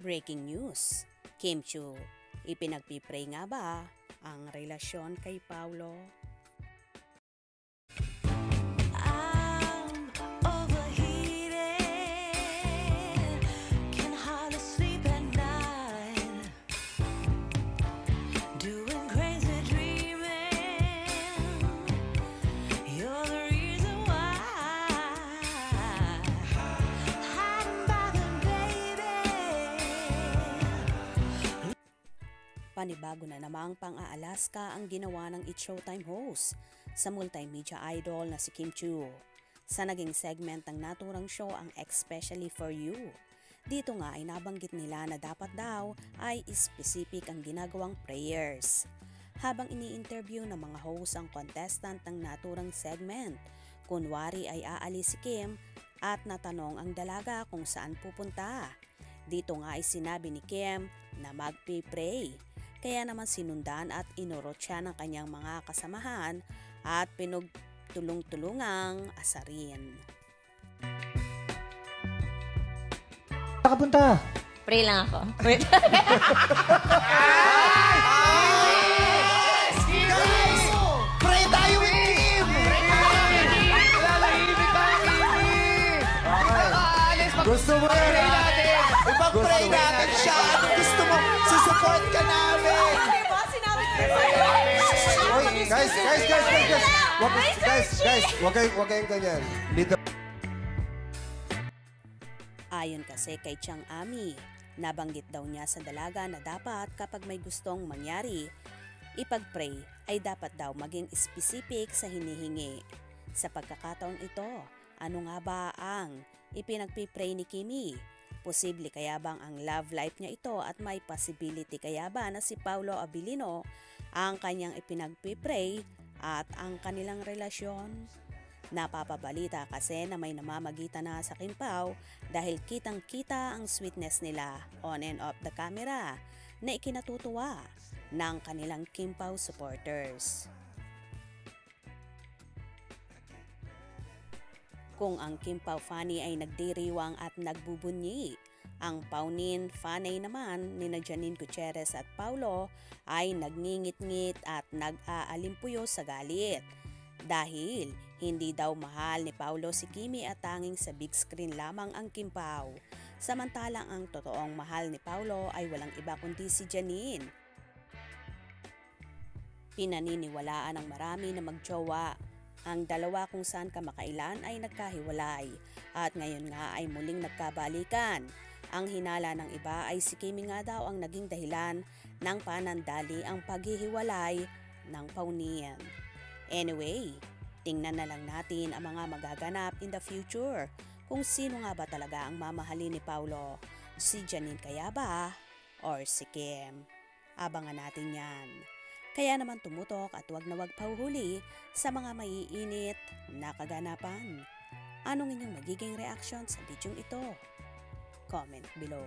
Breaking news, Kim Chiu, ipinagpipray nga ba ang relasyon kay Paulo? Panibago na namang pang-Aalaska ang ginawa ng It's Showtime host sa multimedia idol na si Kim Chiu. Sa naging segment ng naturang show ang Especially For You. Dito nga ay nabanggit nila na dapat daw ay specific ang ginagawang prayers. Habang ini-interview ng mga host ang contestant ng naturang segment, kunwari ay aalis si Kim at natanong ang dalaga kung saan pupunta. Dito nga ay sinabi ni Kim na magpipray. Kaya naman sinundan at inurot siya ng kanyang mga kasamahan at pinagtulong-tulungang asarin. Nakapunta? Pray lang ako. Wait. Guys! Pray tayo with Kim! Gusto mo yan, ha? Ipag-pray natin siya. Gusto mo, susupport ka namin. Guys! Huwag kayong ganyan. Ayon kasi kay Chang Ami, nabanggit daw niya sa dalaga na dapat kapag may gustong mangyari, ipag-pray ay dapat daw maging specific sa hinihingi. Sa pagkakataon ito, ano nga ba ang ipinagpipray ni Kimi? Posible kaya bang ang love life niya ito at may possibility kaya ba na si Paulo Abilino ang kanyang ipinagpipray at ang kanilang relasyon? Napapabalita kasi na may namamagitan na sa Kim Pao dahil kitang-kita ang sweetness nila on and off the camera na ikinatutuwa ng kanilang Kim Pao supporters. Kung ang Kim Pao Fanny ay nagdiriwang at nagbubunyi, ang Paunin Fanny naman ni Janine Gutierrez at Paulo ay nagngingit-ngit at nag-aalimpuyo sa galit. Dahil hindi daw mahal ni Paulo si Kimi at tanging sa big screen lamang ang Kim Pao. Samantalang ang totoong mahal ni Paulo ay walang iba kundi si Janine. Pinaniniwalaan ng marami na magjowa ang dalawa kung saan kamakailan ay nagkahiwalay at ngayon nga ay muling nagkabalikan. Ang hinala ng iba ay si Kimi nga daw ang naging dahilan ng panandali ang paghihiwalay ng Paunin. Anyway, tingnan na lang natin ang mga magaganap in the future kung sino nga ba talaga ang mamahalin ni Paulo, si Janine kaya ba or si Kim. Abangan natin yan. Kaya naman tumutok at wag na wag pahuhuli sa mga maiinit na kaganapan. Anong inyong magiging reaction sa bidyong ito? Comment below.